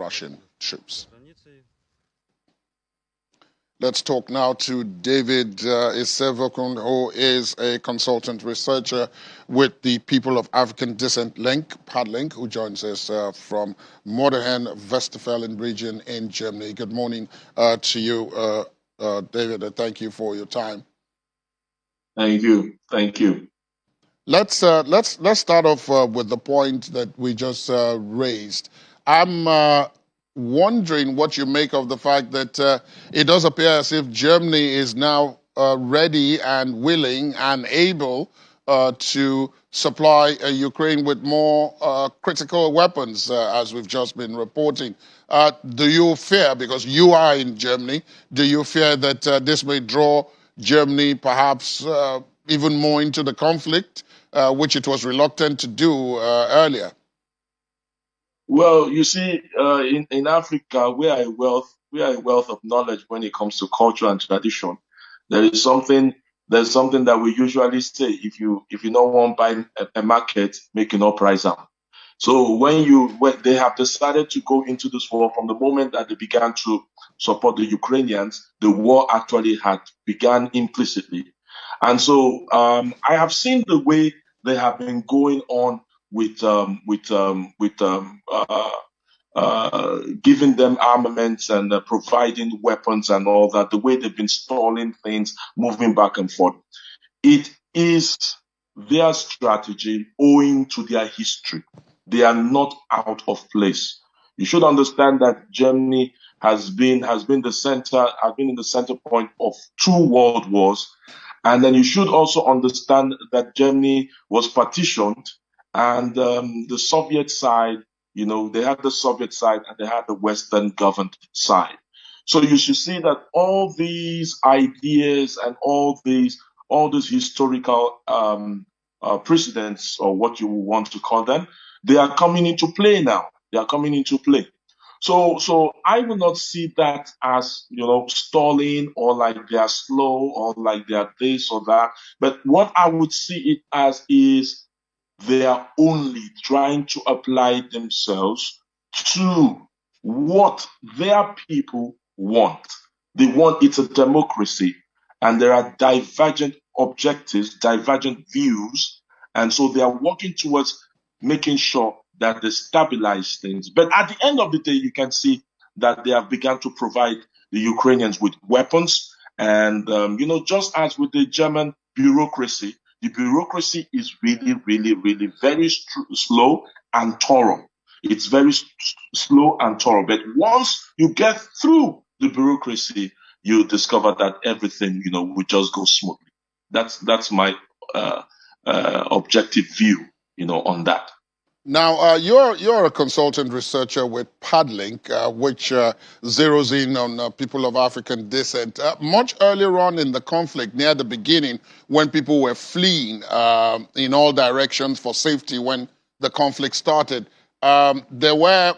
Russian troops. Let's talk now to David Isevokun, who is a consultant researcher with the People of African Descent Link, PADLink, who joins us from Mordehen-Westfalen region in Germany. Good morning to you, David, and thank you for your time. Thank you. Thank you. Let's start off with the point that we just raised. I'm wondering what you make of the fact that it does appear as if Germany is now ready and willing and able to supply Ukraine with more critical weapons, as we've just been reporting. Do you fear, because you are in Germany, do you fear that this may draw Germany perhaps even more into the conflict, which it was reluctant to do earlier? Well, you see, in Africa, we are a wealth of knowledge when it comes to culture and tradition. There is something there's something that we usually say: if you don't want to buy a market, make an price up. So when they have decided to go into this war, from the moment that they began to support the Ukrainians, the war actually had begun implicitly. And so I have seen the way they have been going on with giving them armaments and providing weapons and all that, the way they've been stalling things, moving back and forth. It is their strategy owing to their history. They are not out of place. You should understand that Germany has been in the center point of two world wars. And then you should also understand that Germany was partitioned, and the Soviet side, they had the Soviet side and they had the Western governed side. So you should see that all these ideas and all these historical precedents, or what you want to call them, they are coming into play now. They are coming into play. So I will not see that as, stalling, or like they are slow, or like they are this or that. But what I would see it as is they are only trying to apply themselves to what their people want. They want, it's a democracy, and there are divergent objectives, divergent views, and so they are working towards making sure that they stabilize things. But at the end of the day, you can see that they have begun to provide the Ukrainians with weapons. And, just as with the German bureaucracy, the bureaucracy is really, really, really very slow and thorough. It's very slow and thorough. But once you get through the bureaucracy, you discover that everything, will just go smoothly. That's my objective view, on that. Now, you're a consultant researcher with PADLink, which zeroes in on people of African descent. Much earlier on in the conflict, near the beginning, when people were fleeing in all directions for safety when the conflict started, there were,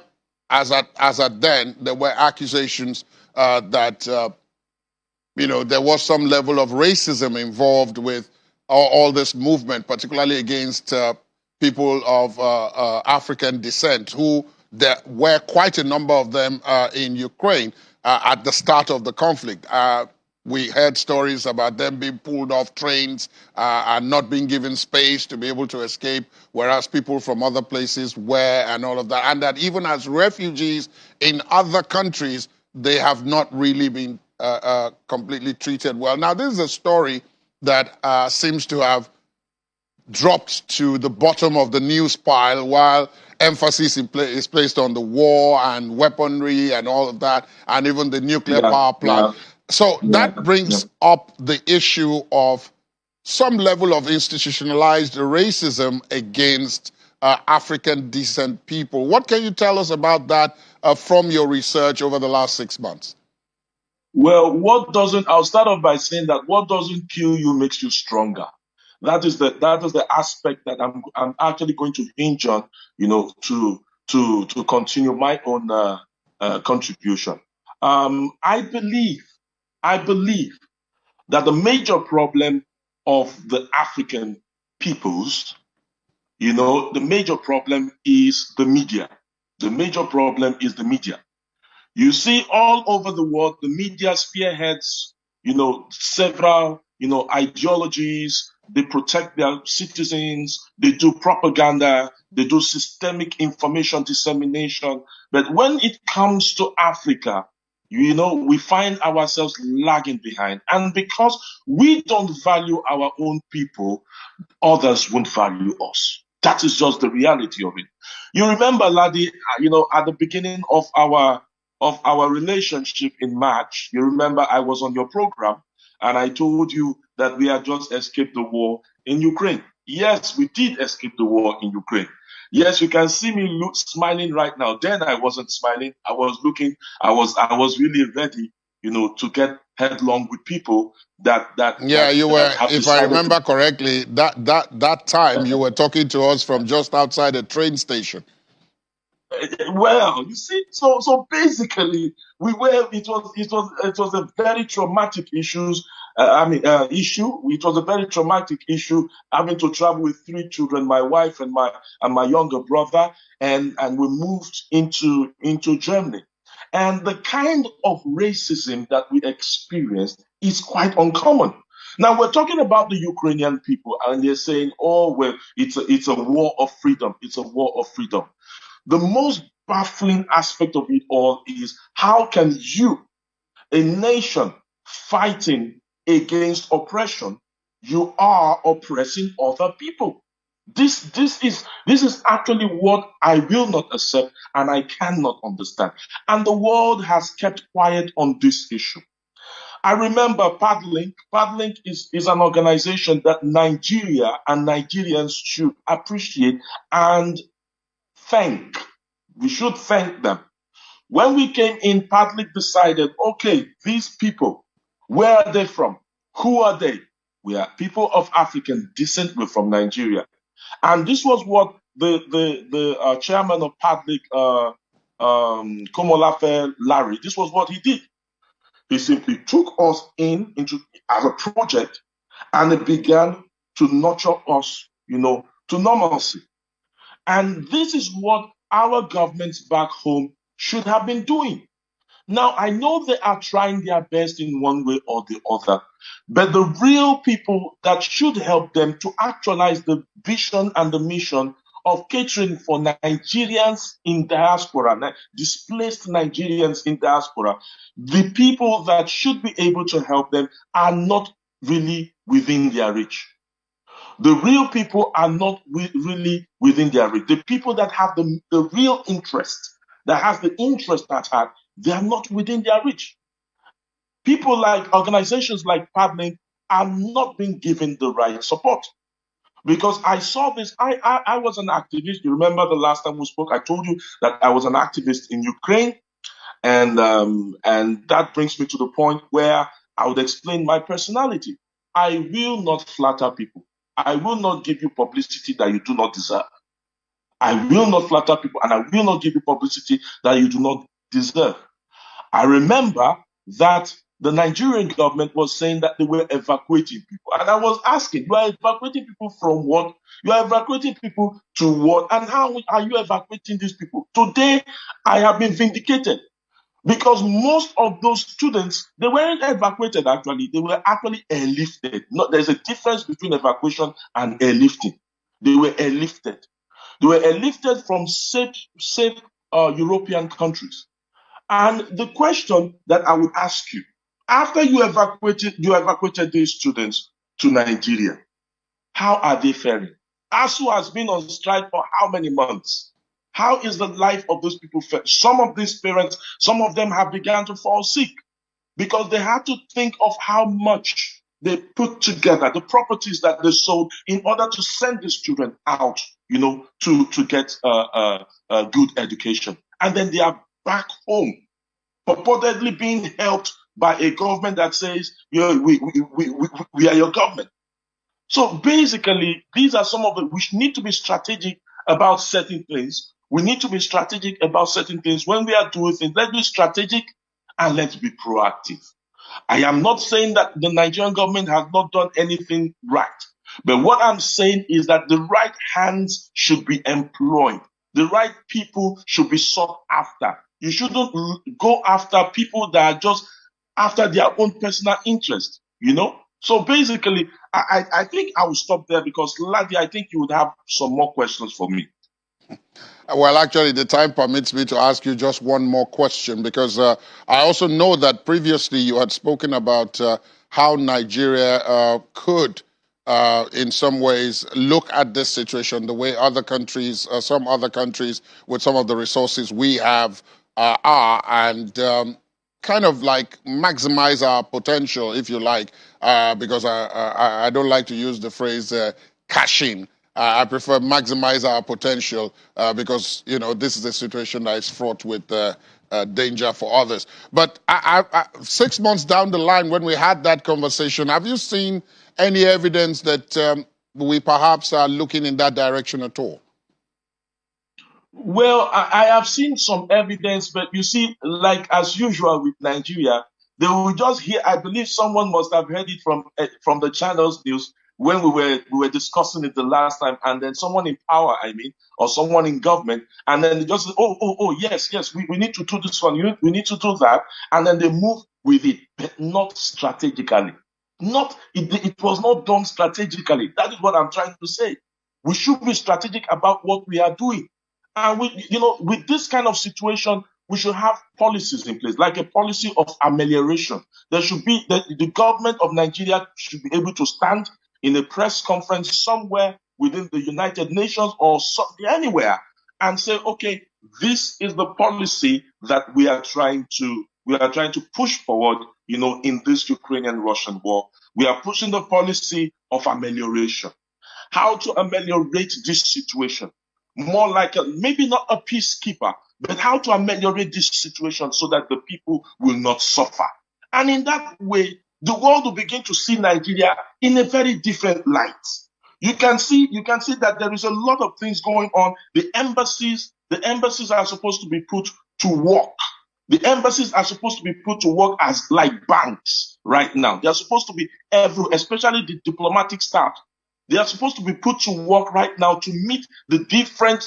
as at then, there were accusations that there was some level of racism involved with all this movement, particularly against people of African descent, who there were quite a number of them in Ukraine at the start of the conflict. We heard stories about them being pulled off trains and not being given space to be able to escape, whereas people from other places were, and all of that. And that even as refugees in other countries, they have not really been completely treated well. Now, this is a story that seems to have dropped to the bottom of the news pile, while emphasis is placed on the war and weaponry and all of that, and even the nuclear power plant. So that brings up the issue of some level of institutionalized racism against African descent people. What can you tell us about that from your research over the last 6 months? Well, I'll start off by saying that what doesn't kill you makes you stronger. That is the aspect that I'm actually going to hinge on, to continue my own contribution. I believe that the major problem of the African peoples, the major problem is the media. The major problem is the media. You see all over the world, the media spearheads, several, ideologies. They protect their citizens. They do propaganda. They do systemic information dissemination. But when it comes to Africa, we find ourselves lagging behind. And because we don't value our own people, others won't value us. That is just the reality of it. You remember, Ladi, at the beginning of our relationship in March, you remember I was on your program and I told you that we had just escaped the war in Ukraine. Yes, we did escape the war in Ukraine. Yes, you can see me smiling right now. Then I wasn't smiling. I was looking. I was really ready, to get headlong with people that that Yeah, that you that were, have if I decided to. remember correctly, that time you were talking to us from just outside a train station. Well, you see, so basically, we were. It was a very traumatic issue. It was a very traumatic issue having to travel with three children, my wife and my younger brother, and we moved into Germany. And the kind of racism that we experienced is quite uncommon. Now we're talking about the Ukrainian people, and they're saying, "Oh, well, it's a war of freedom. It's a war of freedom." The most baffling aspect of it all is how can you, a nation fighting against oppression, you are oppressing other people. This is actually what I will not accept and I cannot understand. And the world has kept quiet on this issue. I remember Padlink. Padlink is an organization that Nigeria and Nigerians should appreciate and thank. We should thank them. When we came in, Padlink decided, okay, these people, where are they from? Who are they? We are people of African descent. We're from Nigeria. And this was what the chairman of Padlink, Komolafe Larry, this was what he did. He simply took us into as a project and it began to nurture us, to normalcy. And this is what our governments back home should have been doing. Now, I know they are trying their best in one way or the other, but the real people that should help them to actualize the vision and the mission of catering for Nigerians in diaspora, displaced Nigerians in diaspora, the people that should be able to help them are not really within their reach. The real people are not really within their reach. The people that have the real interest, that has the interest at heart, they are not within their reach. People like organizations like Padlink are not being given the right support. Because I saw this, I was an activist. You remember the last time we spoke, I told you that I was an activist in Ukraine. And that brings me to the point where I would explain my personality. I will not flatter people. I will not give you publicity that you do not deserve. I will not flatter people and I will not give you publicity that you do not deserve. I remember that the Nigerian government was saying that they were evacuating people. And I was asking, you are evacuating people from what? You are evacuating people to what? And how are you evacuating these people? Today, I have been vindicated. Because most of those students, they weren't evacuated actually, they were actually airlifted. No, there's a difference between evacuation and airlifting. They were airlifted. They were airlifted from safe European countries. And the question that I would ask you, after you evacuated these students to Nigeria, how are they faring? ASU has been on strike for how many months? How is the life of those people faring? Some of these parents, some of them have begun to fall sick because they had to think of how much they put together, the properties that they sold in order to send these children out, to get a good education. And then they are back home, purportedly being helped by a government that says, we are your government. So basically, these are some of the, we need to be strategic about certain things. We need to be strategic about certain things. When we are doing things, let's be strategic and let's be proactive. I am not saying that the Nigerian government has not done anything right. But what I'm saying is that the right hands should be employed. The right people should be sought after. You shouldn't go after people that are just after their own personal interest, you know? So basically, I think I will stop there because, Ladi, I think you would have some more questions for me. Well, actually, the time permits me to ask you just one more question because I also know that previously you had spoken about how Nigeria could, in some ways, look at this situation the way other countries, some other countries with some of the resources we have are, and kind of like maximize our potential, if you like, because I don't like to use the phrase cash in. I prefer maximize our potential because this is a situation that is fraught with danger for others. But 6 months down the line, when we had that conversation, have you seen any evidence that we perhaps are looking in that direction at all? Well, I have seen some evidence, but you see, like as usual with Nigeria, they will just hear. I believe someone must have heard it from the channels news when we were discussing it the last time, and then someone in power, I mean, or someone in government, and then they just say, oh, yes, we need to do this one, we need to do that, and then they move with it, but not strategically. Not it was not done strategically. That is what I'm trying to say. We should be strategic about what we are doing. And with this kind of situation, we should have policies in place, like a policy of amelioration. There should be the government of Nigeria should be able to stand in a press conference somewhere within the United Nations or anywhere and say, okay, this is the policy that we are trying to push forward, in this Ukrainian-Russian war. We are pushing the policy of amelioration. How to ameliorate this situation? More like maybe not a peacekeeper, but how to ameliorate this situation so that the people will not suffer. And in that way, the world will begin to see Nigeria in a very different light. You can see that there is a lot of things going on. The embassies are supposed to be put to work. The embassies are supposed to be put to work as like banks right now. They are supposed to be especially the diplomatic staff. They are supposed to be put to work right now to meet the different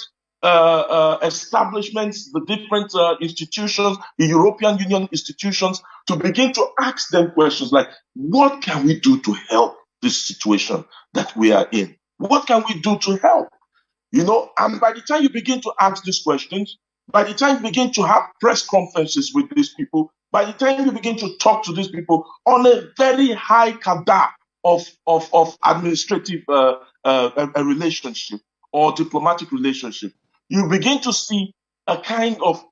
establishments, the different institutions, the European Union institutions, to begin to ask them questions like, what can we do to help this situation that we are in? What can we do to help? And by the time you begin to ask these questions, by the time you begin to have press conferences with these people, by the time you begin to talk to these people on a very high cadre of administrative a relationship or diplomatic relationship, you begin to see a kind of,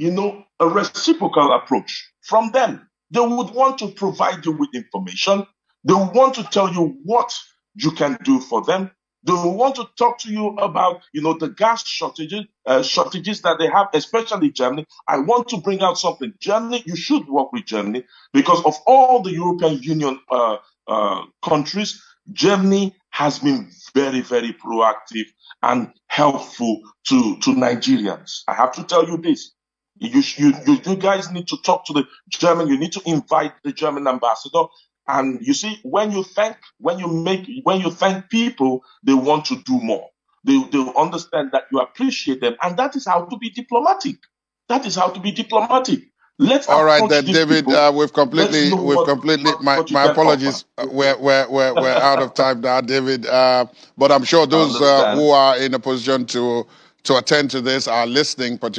a reciprocal approach from them. They would want to provide you with information. They would want to tell you what you can do for them. They will want to talk to you about, the gas shortages that they have, especially Germany. I want to bring out something. Germany, you should work with Germany because of all the European Union countries. Germany has been very, very proactive and helpful to Nigerians. I have to tell you this. You guys need to talk to the German. You need to invite the German ambassador. And you see, when you thank people, they want to do more. They understand that you appreciate them, and that is how to be diplomatic. That is how to be diplomatic. Let's All right, approach then, these David. people. We've completely. What you My can offer. apologies. We're out of time now, David. But I'm sure I those understand. who are in a position to attend to this are listening, particularly.